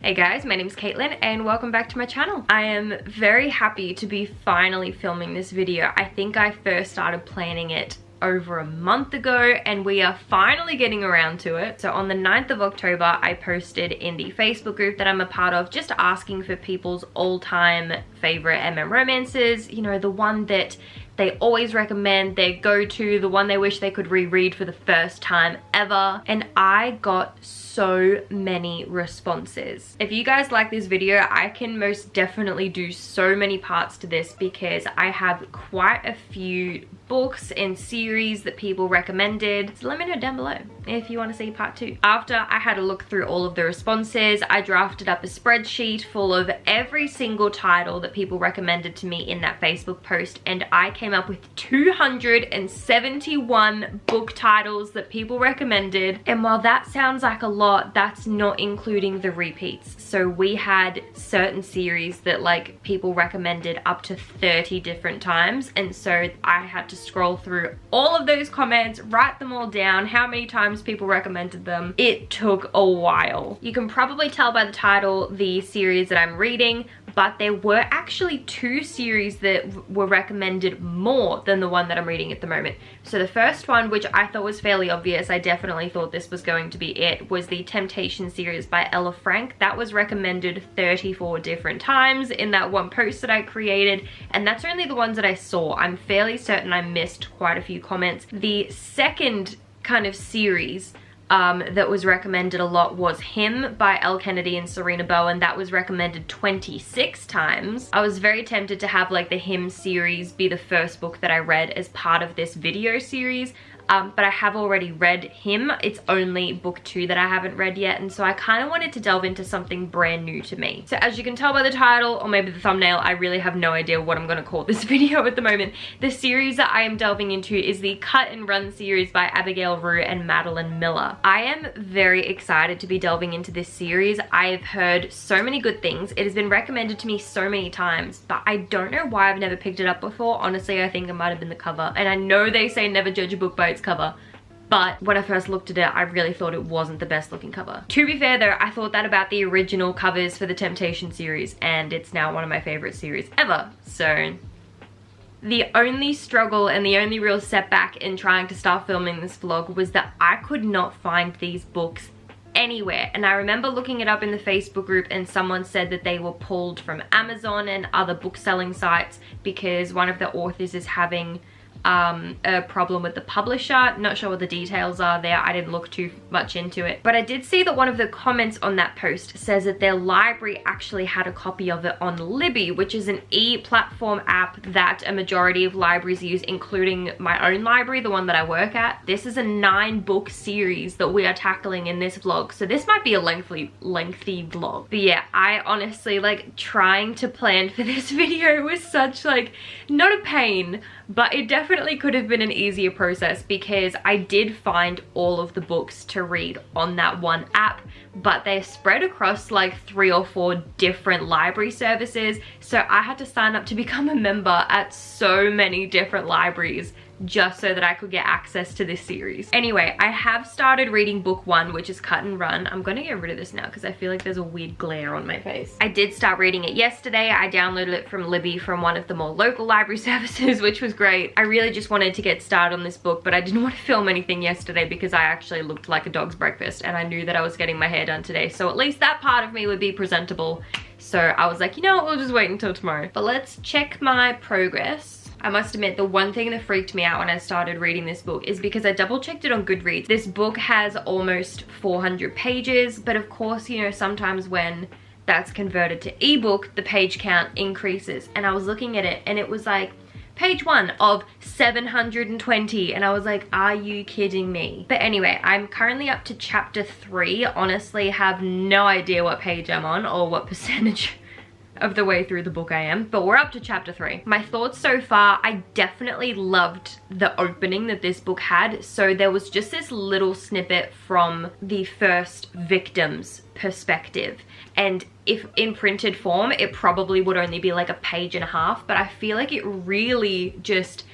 Hey guys, my name is Caitlin and welcome back to my channel. I am very happy to be finally filming this video. I think I first started planning it over a month ago and we are finally getting around to it. So on the 9th of October, I posted in the Facebook group that I'm a part of, just asking for people's all-time favorite MM romances, you know, the one that they always recommend, their go-to, the one they wish they could reread for the first time ever. And I got so many responses. If you guys like this video, I can most definitely do so many parts to this because I have quite a few books and series that people recommended. So let me know down below if you want to see part 2. After I had a look through all of the responses, I drafted up a spreadsheet full of every single title that people recommended to me in that Facebook post, and I came up with 271 book titles that people recommended. And while that sounds like a lot, that's not including the repeats. So we had certain series that like people recommended up to 30 different times, and so I had to scroll through all of those comments, write them all down, how many times people recommended them. It took a while. You can probably tell by the title the series that I'm reading, but there were actually 2 series that were recommended more than the one that I'm reading at the moment. So the first one, which I thought was fairly obvious, I definitely thought this was going to be it, was the Temptation series by Ella Frank. That was recommended 34 different times in that one post that I created, and that's only the ones that I saw. I'm fairly certain I missed quite a few comments. The second kind of series that was recommended a lot was Him by Elle Kennedy and Serena Bowen. That was recommended 26 times. I was very tempted to have like the Him series be the first book that I read as part of this video series. But I have already read Him. It's only book 2 that I haven't read yet, and so I kind of wanted to delve into something brand new to me. So as you can tell by the title or maybe the thumbnail, I really have no idea what I'm going to call this video at the moment. The series that I am delving into is the Cut and Run series by Abigail Rue and Madeline Miller. I am very excited to be delving into this series. I've heard so many good things. It has been recommended to me so many times, but I don't know why I've never picked it up before. Honestly, I think it might have been the cover, and I know they say never judge a book by its cover, but when I first looked at it, I really thought it wasn't the best looking cover. To be fair though, I thought that about the original covers for the Temptation series, and it's now one of my favorite series ever. So the only struggle and the only real setback in trying to start filming this vlog was that I could not find these books anywhere. And I remember looking it up in the Facebook group, and someone said that they were pulled from Amazon and other book selling sites because one of the authors is having a problem with the publisher. Not sure what the details are there. I didn't look too much into it, but I did see that one of the comments on that post says that their library actually had a copy of it on Libby, which is an e-platform app that a majority of libraries use, including my own library, the one that I work at. This is a 9-book series that we are tackling in this vlog, so this might be a lengthy vlog. But yeah, I honestly, like, trying to plan for this video was such, like, not a pain, but it definitely could have been an easier process because I did find all of the books to read on that one app, but they're spread across like 3 or 4 different library services. So I had to sign up to become a member at so many different libraries just so that I could get access to this series. Anyway, I have started reading book 1, which is Cut and Run. I'm gonna get rid of this now because I feel like there's a weird glare on my face. I did start reading it yesterday. I downloaded it from Libby from one of the more local library services, which was great. I really just wanted to get started on this book, but I didn't want to film anything yesterday because I actually looked like a dog's breakfast, and I knew that I was getting my hair done today, so at least that part of me would be presentable. So I was like, you know what, we'll just wait until tomorrow. But let's check my progress. I must admit, the one thing that freaked me out when I started reading this book is because I double checked it on Goodreads. This book has almost 400 pages, but of course, you know, sometimes when that's converted to ebook, the page count increases. And I was looking at it and it was like page 1 of 720, and I was like, are you kidding me? But anyway, I'm currently up to chapter 3. Honestly, have no idea what page I'm on or what percentage of the way through the book I am, but we're up to chapter 3. My thoughts so far, I definitely loved the opening that this book had. So there was just this little snippet from the first victim's perspective, and if in printed form it probably would only be like a page and a half, but I feel like it really just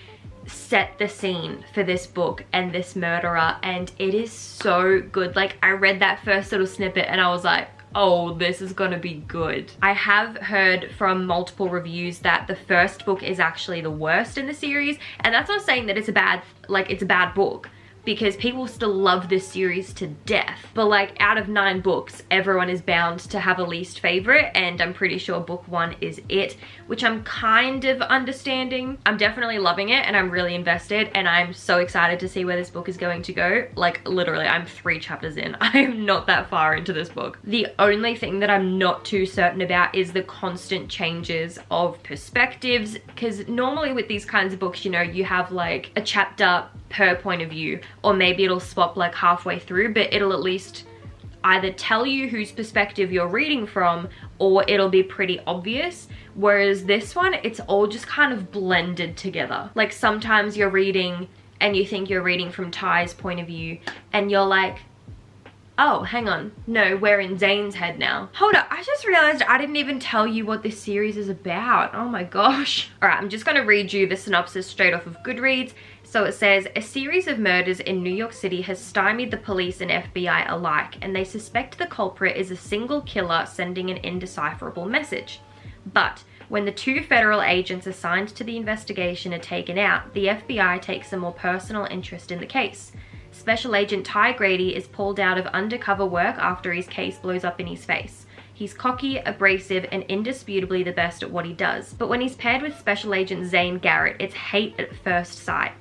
set the scene for this book and this murderer, and it is so good. Like, I read that first little snippet and I was like, oh, this is gonna be good. I have heard from multiple reviews that the first book is actually the worst in the series, and that's not saying that it's a bad, like, it's a bad book, because people still love this series to death. But like, out of 9 books, everyone is bound to have a least favorite, and I'm pretty sure book 1 is it, which I'm kind of understanding. I'm definitely loving it, and I'm really invested, and I'm so excited to see where this book is going to go. Like, literally, I'm 3 chapters in. I am not that far into this book. The only thing that I'm not too certain about is the constant changes of perspectives, because normally with these kinds of books, you know, you have like a chapter per point of view, or maybe it'll swap like halfway through, but it'll at least either tell you whose perspective you're reading from, or it'll be pretty obvious. Whereas this one, it's all just kind of blended together. Like, sometimes you're reading and you think you're reading from Ty's point of view, and you're like, oh, hang on, no, we're in Zane's head now. Hold up, I just realized I didn't even tell you what this series is about. Oh my gosh. All right, I'm just gonna read you the synopsis straight off of Goodreads. So it says, a series of murders in New York City has stymied the police and FBI alike, and they suspect the culprit is a single killer sending an indecipherable message. But when the 2 federal agents assigned to the investigation are taken out, the FBI takes a more personal interest in the case. Special Agent Ty Grady is pulled out of undercover work after his case blows up in his face. He's cocky, abrasive, and indisputably the best at what he does. But when he's paired with Special Agent Zane Garrett, it's hate at first sight.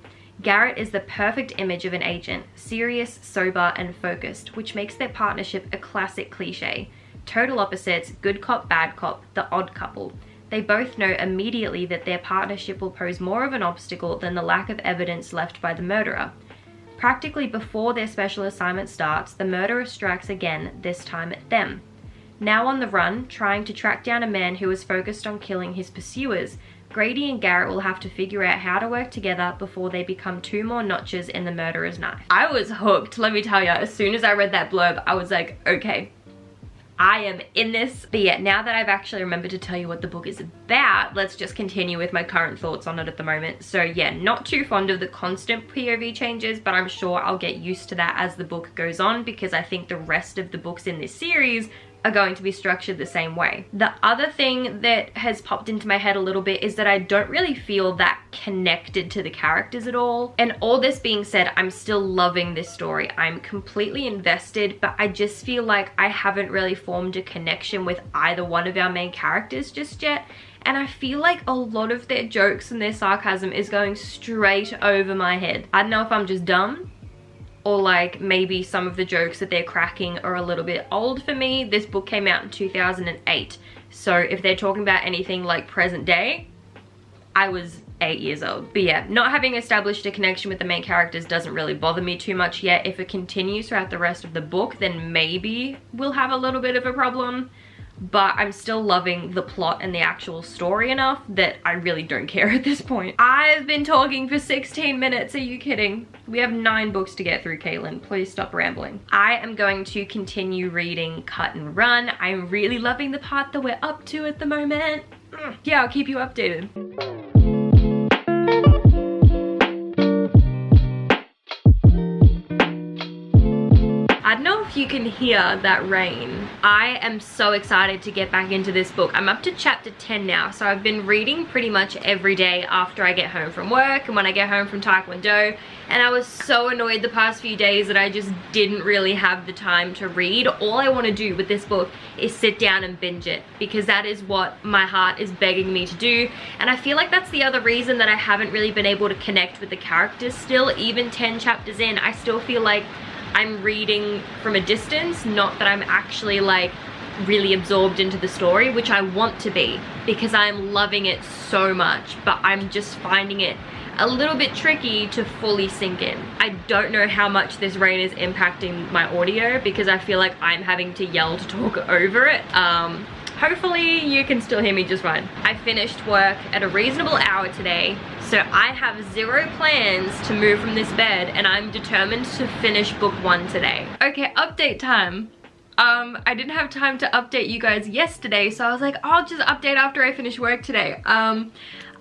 Garrett is the perfect image of an agent, serious, sober, and focused, which makes their partnership a classic cliche. Total opposites, good cop, bad cop, the odd couple. They both know immediately that their partnership will pose more of an obstacle than the lack of evidence left by the murderer. Practically before their special assignment starts, the murderer strikes again, this time at them. Now on the run, trying to track down a man who is focused on killing his pursuers, Grady and Garrett will have to figure out how to work together before they become 2 more notches in the murderer's knife. I was hooked, let me tell you. As soon as I read that blurb, I was like, okay, I am in this. But yeah, now that I've actually remembered to tell you what the book is about, let's just continue with my current thoughts on it at the moment. So yeah, not too fond of the constant POV changes, but I'm sure I'll get used to that as the book goes on, because I think the rest of the books in this series are going to be structured the same way. The other thing that has popped into my head a little bit is that I don't really feel that connected to the characters at all. And all this being said, I'm still loving this story. I'm completely invested, but I just feel like I haven't really formed a connection with either one of our main characters just yet. And I feel like a lot of their jokes and their sarcasm is going straight over my head. I don't know if I'm just dumb, or like maybe some of the jokes that they're cracking are a little bit old for me. This book came out in 2008. So if they're talking about anything like present day, I was 8 years old. But yeah, not having established a connection with the main characters doesn't really bother me too much yet. If it continues throughout the rest of the book, then maybe we'll have a little bit of a problem. But I'm still loving the plot and the actual story enough that I really don't care at this point. I've been talking for 16 minutes, are you kidding? We have 9 books to get through, Caitlin. Please stop rambling. I am going to continue reading Cut and Run. I'm really loving the part that we're up to at the moment. Yeah, I'll keep you updated. I don't know if you can hear that rain. I am so excited to get back into this book. I'm up to chapter 10 now, so I've been reading pretty much every day after I get home from work and when I get home from Taekwondo, and I was so annoyed the past few days that I just didn't really have the time to read. All I want to do with this book is sit down and binge it, because that is what my heart is begging me to do, and I feel like that's the other reason that I haven't really been able to connect with the characters still. Even 10 chapters in, I still feel like I'm reading from a distance, not that I'm actually like really absorbed into the story, which I want to be because I'm loving it so much, but I'm just finding it a little bit tricky to fully sink in. I don't know how much this rain is impacting my audio because I feel like I'm having to yell to talk over it. Hopefully you can still hear me just fine. I finished work at a reasonable hour today, so I have 0 plans to move from this bed, and I'm determined to finish book 1 today. Okay, update time. I didn't have time to update you guys yesterday, so I was like, I'll just update after I finish work today.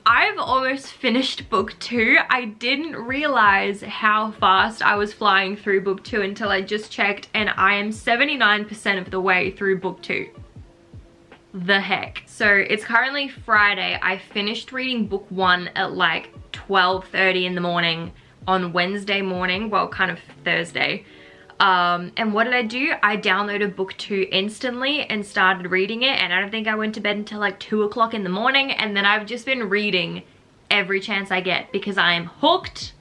I've almost finished book 2. I didn't realize how fast I was flying through book 2 until I just checked, and I am 79% of the way through book 2. The heck. So it's currently Friday. I finished reading book 1 at like 12:30 in the morning on Wednesday morning, well, kind of Thursday. And what did I do? I downloaded book 2 instantly and started reading it, and I don't think I went to bed until like 2 o'clock in the morning, and then I've just been reading every chance I get because I am hooked.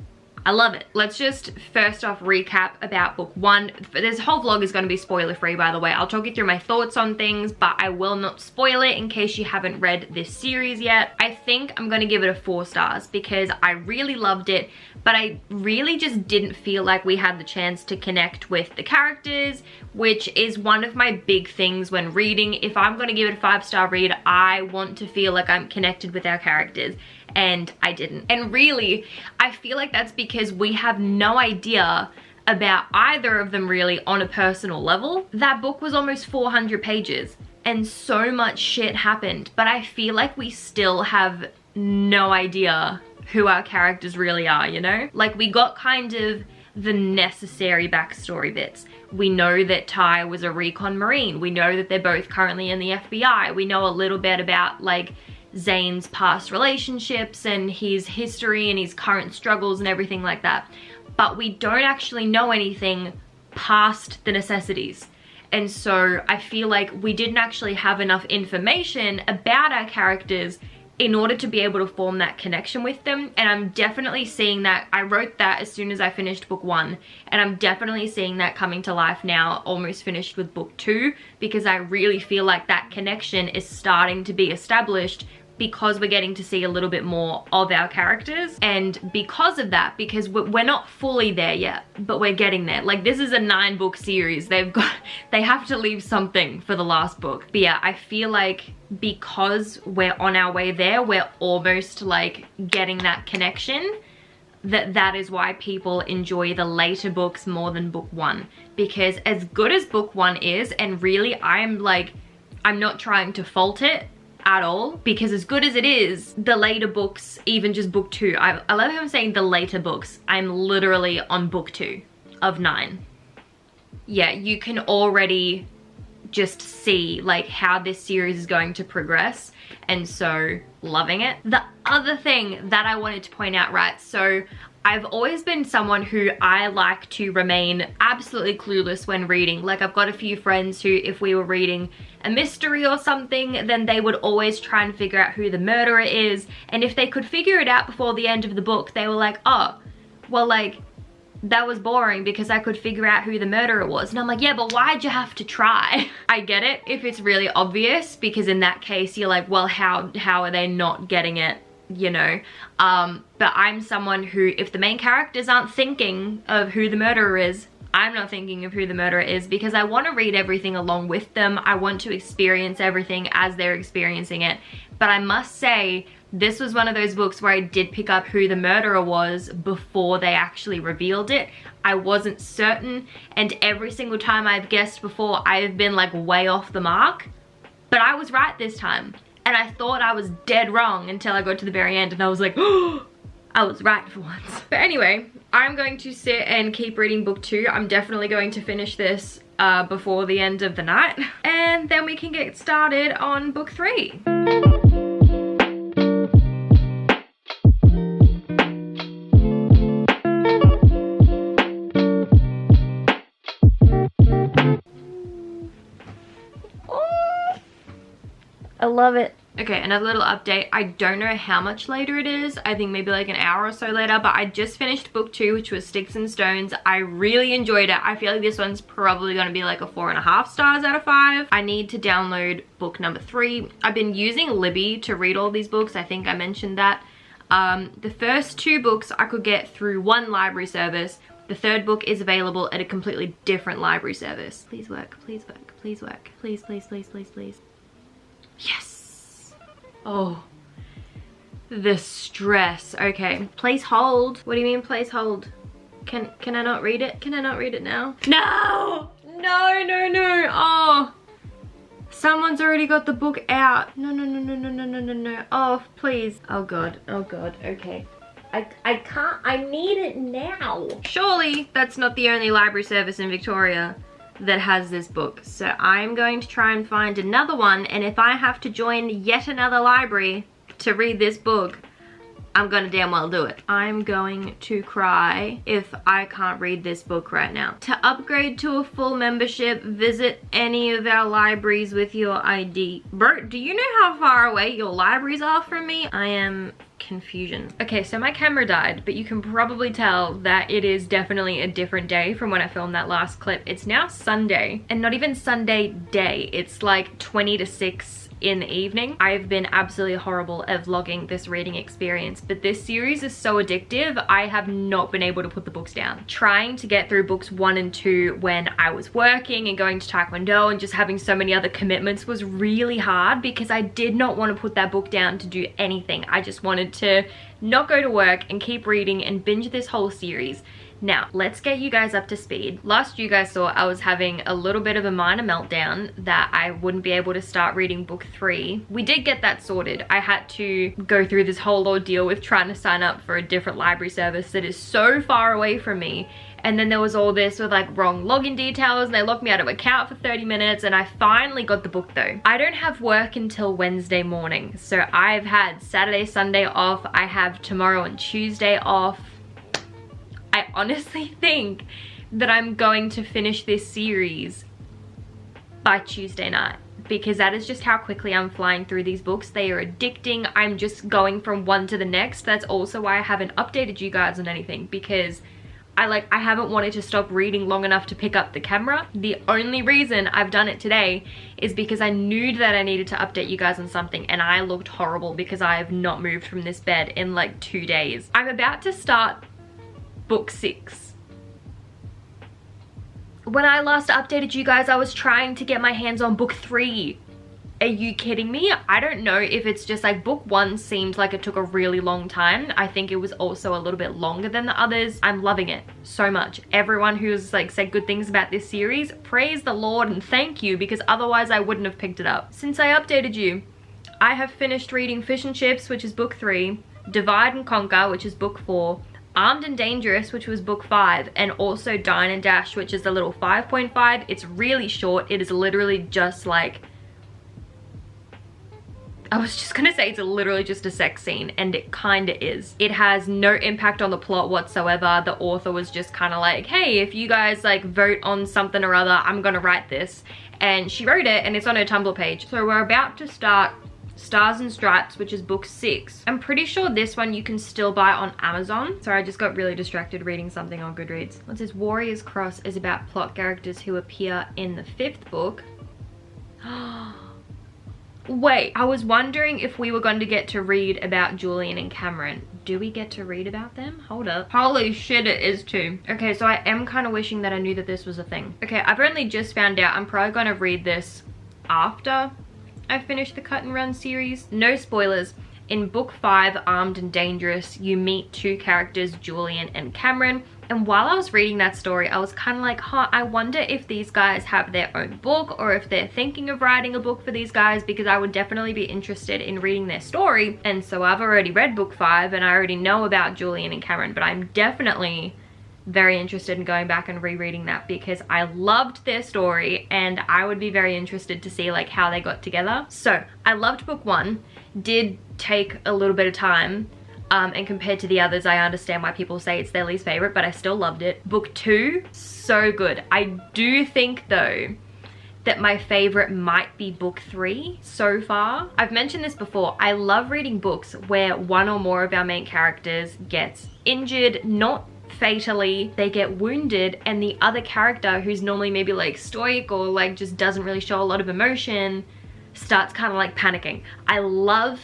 I love it. Let's just first off recap about book 1. This whole vlog is going to be spoiler free, by the way. I'll talk you through my thoughts on things, but I will not spoil it in case you haven't read this series yet. I think I'm going to give it a 4 stars because I really loved it, but I really just didn't feel like we had the chance to connect with the characters, which is one of my big things when reading. If I'm going to give it a 5-star read, I want to feel like I'm connected with our characters, and I didn't. And really, I feel like that's because we have no idea about either of them really on a personal level. That book was almost 400 pages and so much shit happened, but I feel like we still have no idea who our characters really are, you know? Like, we got kind of the necessary backstory bits. We know that Ty was a recon Marine. We know that they're both currently in the FBI. We know a little bit about like Zane's past relationships and his history and his current struggles and everything like that. But we don't actually know anything past the necessities. And so I feel like we didn't actually have enough information about our characters in order to be able to form that connection with them. And I'm definitely seeing that. I wrote that as soon as I finished book 1, and I'm definitely seeing that coming to life now, almost finished with book 2, because I really feel like that connection is starting to be established because we're getting to see a little bit more of our characters. And because of that, because we're not fully there yet, but we're getting there. Like, this is a 9-book series. They have to leave something for the last book. But yeah, I feel like because we're on our way there, we're almost like getting that connection, that is why people enjoy the later books more than book 1. Because as good as book 1 is, and really I'm not trying to fault it at all, because as good as it is, the later books, even just book 2, I love how I'm saying the later books. I'm literally on book 2 of 9. Yeah, you can already just see like how this series is going to progress, and so loving it. The other thing that I wanted to point out, right, so I've always been someone who I like to remain absolutely clueless when reading. Like, I've got a few friends who, if we were reading a mystery or something, then they would always try and figure out who the murderer is. And if they could figure it out before the end of the book, they were like, oh, well, like, that was boring because I could figure out who the murderer was. And I'm like, yeah, but why'd you have to try? I get it if it's really obvious, because in that case, you're like, well, how are they not getting it? You know, but I'm someone who, if the main characters aren't thinking of who the murderer is, I'm not thinking of who the murderer is, because I want to read everything along with them. I want to experience everything as they're experiencing it. But I must say, this was one of those books where I did pick up who the murderer was before they actually revealed it. I wasn't certain, and every single time I've guessed before, I've been like way off the mark, but I was right this time. And I thought I was dead wrong until I got to the very end, and I was like, oh, I was right for once. But anyway, I'm going to sit and keep reading book 2. I'm definitely going to finish this before the end of the night, and then we can get started on book 3. I love it. Okay, another little update. I don't know how much later it is. I think maybe like an hour or so later, but I just finished book 2, which was Sticks and Stones. I really enjoyed it. I feel like this one's probably going to be like a 4.5 stars out of 5. I need to download book number 3. I've been using Libby to read all these books. I think I mentioned that. The first 2 books I could get through one library service. The 3rd book is available at a completely different library service. Please work, please work, please work. Please, please, please, please, please. Yes. Oh, the stress. Okay, please hold. What do you mean please hold? Can I not read it? Can I not read it now? No, no, no, no. Oh, Someone's already got the book out. No, no, no, no, no, no, no, no, no. Oh, please. Oh God, okay. I can't, I need it now. Surely that's not the only library service in Victoria that has this book. So I'm going to try and find another one, and if I have to join yet another library to read this book, I'm gonna damn well do it. I'm going to cry if I can't read this book right now. To upgrade to a full membership, visit any of our libraries with your ID. Bro, do you know how far away your libraries are from me? I am confusion. Okay, so my camera died, but you can probably tell that it is definitely a different day from when I filmed that last clip. It's now Sunday, and not even Sunday day. It's like 20 to 6 in the evening. I've been absolutely horrible at vlogging this reading experience, but this series is so addictive, I have not been able to put the books down. Trying to get through books 1 and 2 when I was working and going to Taekwondo and just having so many other commitments was really hard because I did not want to put that book down to do anything. I just wanted to not go to work and keep reading and binge this whole series. Now, let's get you guys up to speed. Last you guys saw, I was having a little bit of a minor meltdown that I wouldn't be able to start reading book 3. We did get that sorted. I had to go through this whole ordeal with trying to sign up for a different library service that is so far away from me. And then there was all this with like wrong login details, and they locked me out of account for 30 minutes, and I finally got the book though. I don't have work until Wednesday morning, so I've had Saturday, Sunday off. I have tomorrow and Tuesday off. I honestly think that I'm going to finish this series by Tuesday night, because that is just how quickly I'm flying through these books. They are addicting. I'm just going from one to the next. That's also why I haven't updated you guys on anything, because I haven't wanted to stop reading long enough to pick up the camera. The only reason I've done it today is because I knew that I needed to update you guys on something, and I looked horrible because I have not moved from this bed in like 2 days. I'm about to start book 6. When I last updated you guys, I was trying to get my hands on book 3. Are you kidding me? I don't know if it's just like book 1 seemed like it took a really long time. I think it was also a little bit longer than the others. I'm loving it so much. Everyone who's like said good things about this series, praise the Lord and thank you, because otherwise I wouldn't have picked it up. Since I updated you, I have finished reading Fish and Chips, which is book 3, Divide and Conquer, which is book 4, Armed and Dangerous, which was book 5, and also Dine and Dash, which is the little 5.5. It's really short. It is literally just like, I was just gonna say it's literally just a sex scene, and it kinda is. It has no impact on the plot whatsoever. The author was just kind of like, hey, if you guys like vote on something or other, I'm gonna write this. And she wrote it, and it's on her Tumblr page. So we're about to start Stars and Stripes, which is book 6. I'm pretty sure this one you can still buy on Amazon. Sorry, I just got really distracted reading something on Goodreads. What's this? Warrior's Cross is about plot characters who appear in the 5th book. Wait, I was wondering if we were going to get to read about Julian and Cameron. Do we get to read about them? Hold up. Holy shit, it is too. Okay, so I am kind of wishing that I knew that this was a thing. Okay, I've only just found out. I'm probably going to read this after I finished the Cut and Run series. No spoilers. In book 5, Armed and Dangerous, you meet 2 characters, Julian and Cameron. And while I was reading that story, I was kind of like, huh, I wonder if these guys have their own book, or if they're thinking of writing a book for these guys, because I would definitely be interested in reading their story. And so I've already read book 5, and I already know about Julian and Cameron, but I'm definitely very interested in going back and rereading that, because I loved their story, and I would be very interested to see like how they got together. So I loved book 1, did take a little bit of time, and compared to the others, I understand why people say it's their least favorite, but I still loved it. Book 2, so good. I do think though that my favorite might be book 3 so far. I've mentioned this before. I love reading books where one or more of our main characters gets injured, not fatally, they get wounded, and the other character, who's normally maybe like stoic or like just doesn't really show a lot of emotion, starts kind of like panicking. I love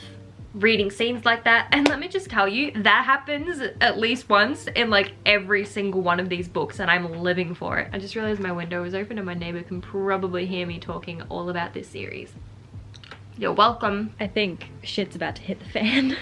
reading scenes like that, and let me just tell you, that happens at least once in like every single one of these books, and I'm living for it. I just realized my window is open and my neighbor can probably hear me talking all about this series. You're welcome. I think shit's about to hit the fan.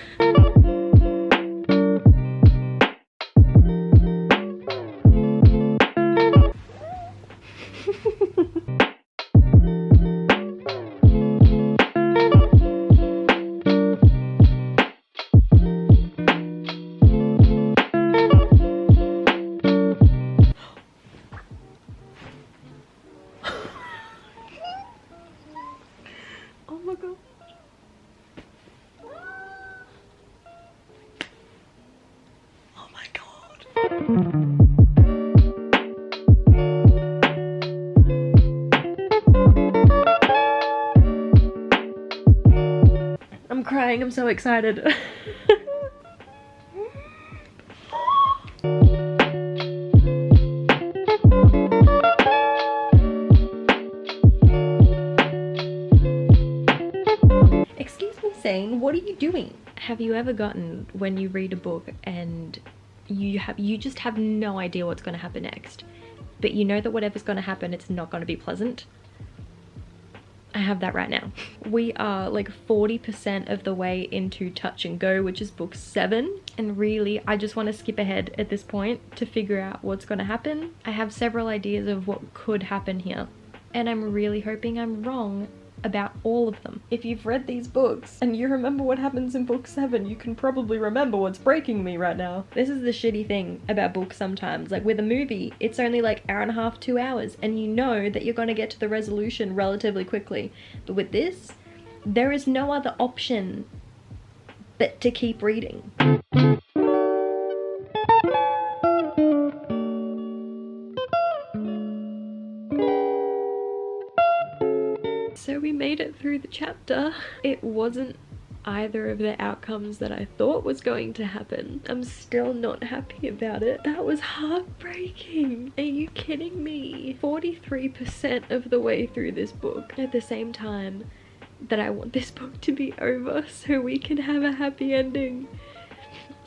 god. Oh my god. I'm crying, I'm so excited. Excuse me, Zane, what are you doing? Have you ever gotten when you read a book and you just have no idea what's going to happen next, but you know that whatever's going to happen, it's not going to be pleasant? I have that right now. We are like 40% of the way into Touch and Go, which is book 7. And really, I just want to skip ahead at this point to figure out what's going to happen. I have several ideas of what could happen here, and I'm really hoping I'm wrong about all of them. If you've read these books and you remember what happens in book 7, you can probably remember what's breaking me right now. This is the shitty thing about books sometimes. Like with a movie, it's only like hour and a half, 2 hours, and you know that you're going to get to the resolution relatively quickly. But with this, there is no other option but to keep reading. So we made it through the chapter. It wasn't either of the outcomes that I thought was going to happen. I'm still not happy about it. That was heartbreaking. Are you kidding me? 43% of the way through this book, at the same time that I want this book to be over so we can have a happy ending.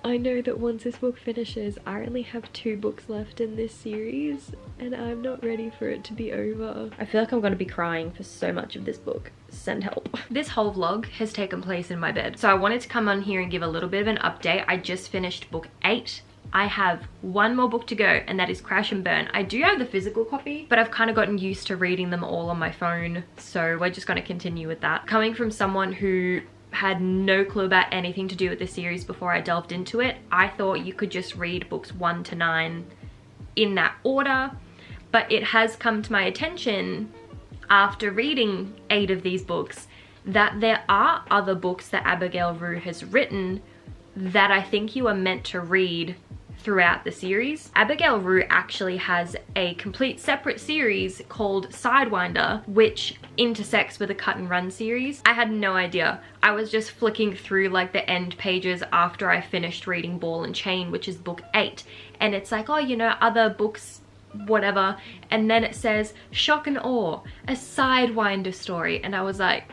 I know that once this book finishes, I only have 2 books left in this series, and I'm not ready for it to be over. I feel like I'm gonna be crying for so much of this book. Send help. This whole vlog has taken place in my bed, so I wanted to come on here and give a little bit of an update. I just finished book 8. I have 1 more book to go, and that is Crash and Burn. I do have the physical copy, but I've kind of gotten used to reading them all on my phone, so we're just gonna continue with that. Coming from someone who had no clue about anything to do with this series before I delved into it, I thought you could just read books 1 to 9 in that order, but it has come to my attention after reading 8 of these books that there are other books that Abigail Rue has written that I think you are meant to read throughout the series. Abigail Rue actually has a complete separate series called Sidewinder, which intersects with a Cut and Run series. I had no idea. I was just flicking through like the end pages after I finished reading Ball and Chain, which is book 8, and it's like, oh, you know, other books, whatever, and then it says Shock and Awe, a Sidewinder story, and I was like,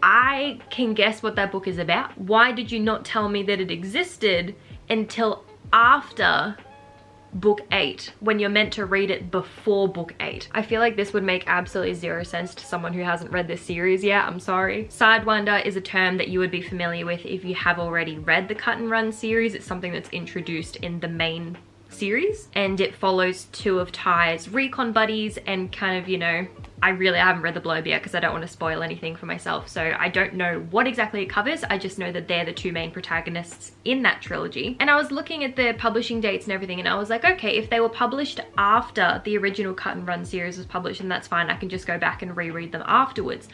I can guess what that book is about. Why did you not tell me that it existed until after book 8, when you're meant to read it before book 8? I feel like this would make absolutely zero sense to someone who hasn't read this series yet. I'm sorry. Sidewinder is a term that you would be familiar with if you have already read the Cut and Run series. It's something that's introduced in the main series, and it follows 2 of Ty's recon buddies and kind of, you know, I haven't read the blurb yet because I don't want to spoil anything for myself, so I don't know what exactly it covers. I just know that they're the 2 main protagonists in that trilogy. And I was looking at the publishing dates and everything, and I was like, okay, if they were published after the original Cut and Run series was published, then that's fine. I can just go back and reread them afterwards.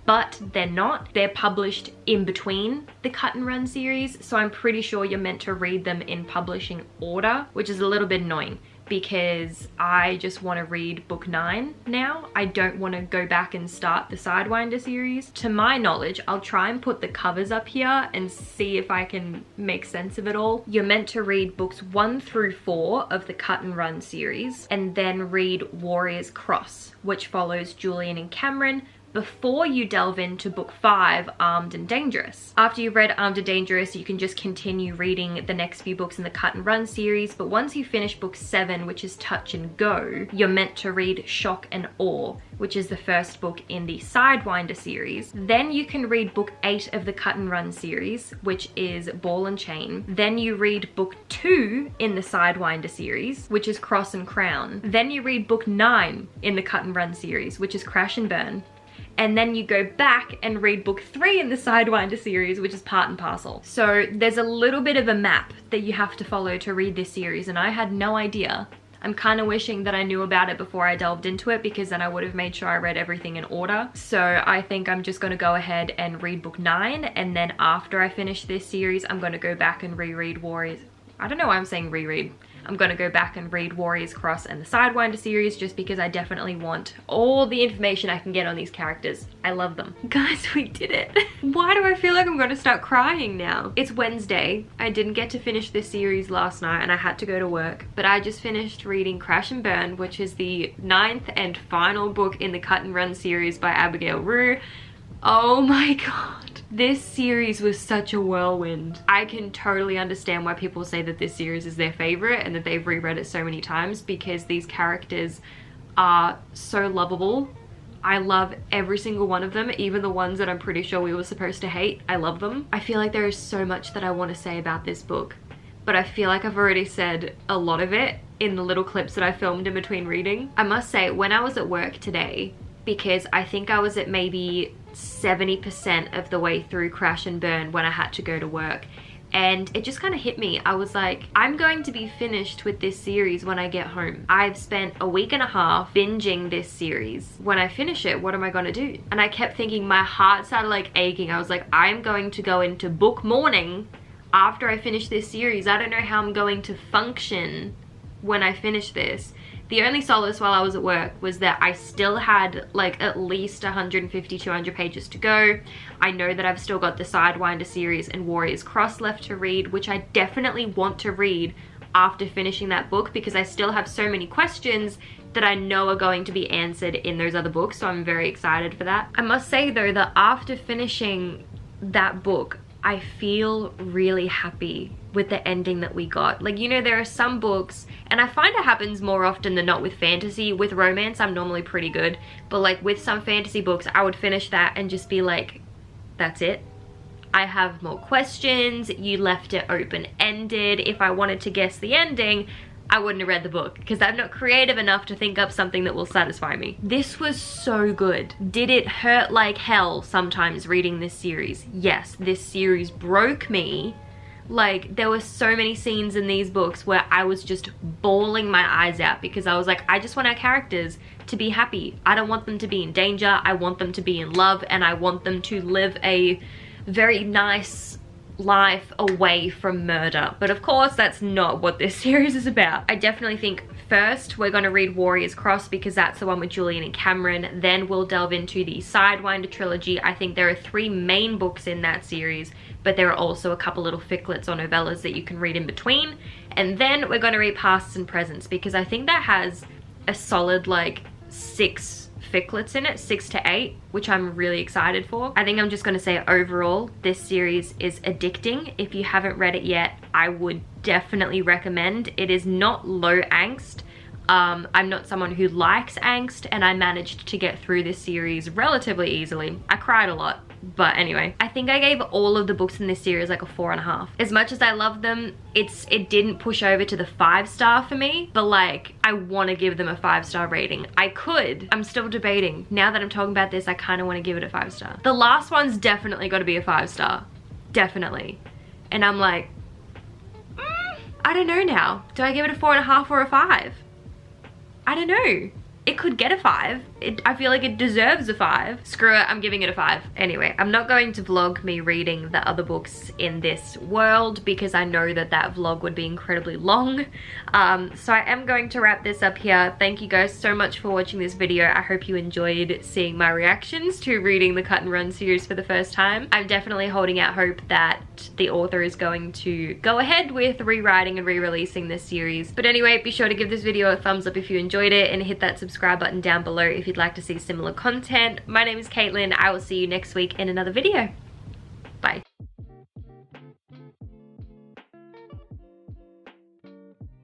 But they're not. They're published in between the Cut and Run series, so I'm pretty sure you're meant to read them in publishing order, which is a little bit annoying because I just want to read book 9 now. I don't want to go back and start the Sidewinder series. To my knowledge, I'll try and put the covers up here and see if I can make sense of it all. You're meant to read books 1 through 4 of the Cut and Run series, and then read Warrior's Cross, which follows Julian and Cameron, before you delve into book 5, Armed and Dangerous. After you've read Armed and Dangerous, you can just continue reading the next few books in the Cut and Run series, but once you finish book 7, which is Touch and Go, you're meant to read Shock and Awe, which is the first book in the Sidewinder series. Then you can read book 8 of the Cut and Run series, which is Ball and Chain. Then you read book 2 in the Sidewinder series, which is Cross and Crown. Then you read book 9 in the Cut and Run series, which is Crash and Burn. And then you go back and read book 3 in the Sidewinder series, which is Part and Parcel. So there's a little bit of a map that you have to follow to read this series, and I had no idea I'm kind of wishing that I knew about it before I delved into it, because then I would have made sure I read everything in order. So I think I'm just going to go ahead and read book 9, and then after I finish this series, I'm going to go back and reread Warriors. I don't know why I'm saying reread. I'm going to go back and read Warriors Cross and the Sidewinder series, just because I definitely want all the information I can get on these characters. I love them. Guys, we did it. Why do I feel like I'm going to start crying now? It's Wednesday. I didn't get to finish this series last night and I had to go to work, but I just finished reading Crash and Burn, which is the 9th and final book in the Cut and Run series by Abigail Rue. Oh my god. This series was such a whirlwind. I can totally understand why people say that this series is their favorite and that they've reread it so many times, because these characters are so lovable. I love every single one of them, even the ones that I'm pretty sure we were supposed to hate. I love them. I feel like there is so much that I want to say about this book, but I feel like I've already said a lot of it in the little clips that I filmed in between reading. I must say, when I was at work today, because I think I was at maybe 70% of the way through Crash and Burn when I had to go to work, and it just kind of hit me. I was like, I'm going to be finished with this series when I get home. I've spent a week and a half binging this series. When I finish it, what am I going to do? And I kept thinking, my heart started like aching. I was like, I'm going to go into book mourning after I finish this series. I don't know how I'm going to function when I finish this. The only solace while I was at work was that I still had like at least 150, 200 pages to go. I know that I've still got the Sidewinder series and Warriors Cross left to read, which I definitely want to read after finishing that book, because I still have so many questions that I know are going to be answered in those other books, so I'm very excited for that. I must say though that after finishing that book, I feel really happy with the ending that we got. Like, you know, there are some books, and I find it happens more often than not with fantasy. With romance, I'm normally pretty good, but like with some fantasy books, I would finish that and just be like, that's it. I have more questions. You left it open-ended. If I wanted to guess the ending, I wouldn't have read the book, because I'm not creative enough to think up something that will satisfy me. This was so good. Did it hurt like hell sometimes reading this series? Yes, this series broke me. Like, there were so many scenes in these books where I was just bawling my eyes out, because I was like, I just want our characters to be happy. I don't want them to be in danger. I want them to be in love, and I want them to live a very nice life away from murder. But of course, that's not what this series is about. I definitely think first we're going to read Warriors Cross, because that's the one with Julian and Cameron. Then we'll delve into the Sidewinder trilogy. I think there are 3 main books in that series, but there are also a couple little ficlets or novellas that you can read in between. And then we're going to read Pasts and Presents, because I think that has a solid like 6 ficlets in it, 6 to 8, which I'm really excited for. I think I'm just going to say overall, this series is addicting. If you haven't read it yet, I would definitely recommend. It is not low angst. I'm not someone who likes angst, and I managed to get through this series relatively easily. I cried a lot, but anyway, I think I gave all of the books in this series like a 4.5. As much as I love them, it didn't push over to the 5-star for me, but like, I want to give them a 5-star rating. I could. I'm still debating. Now that I'm talking about this, I kind of want to give it a 5-star. The last one's definitely got to be a 5-star. Definitely. And I'm like, I don't know now. Do I give it a 4.5 or a 5? I don't know. It could get a 5. I feel like it deserves a 5. Screw it, I'm giving it a 5. Anyway, I'm not going to vlog me reading the other books in this world, because I know that that vlog would be incredibly long. So I am going to wrap this up here. Thank you guys so much for watching this video. I hope you enjoyed seeing my reactions to reading the Cut and Run series for the first time. I'm definitely holding out hope that the author is going to go ahead with rewriting and re-releasing this series. But anyway, be sure to give this video a thumbs up if you enjoyed it, and hit that subscribe button down below if you'd like to see similar content. My name is Caitlin. I will see you next week in another video.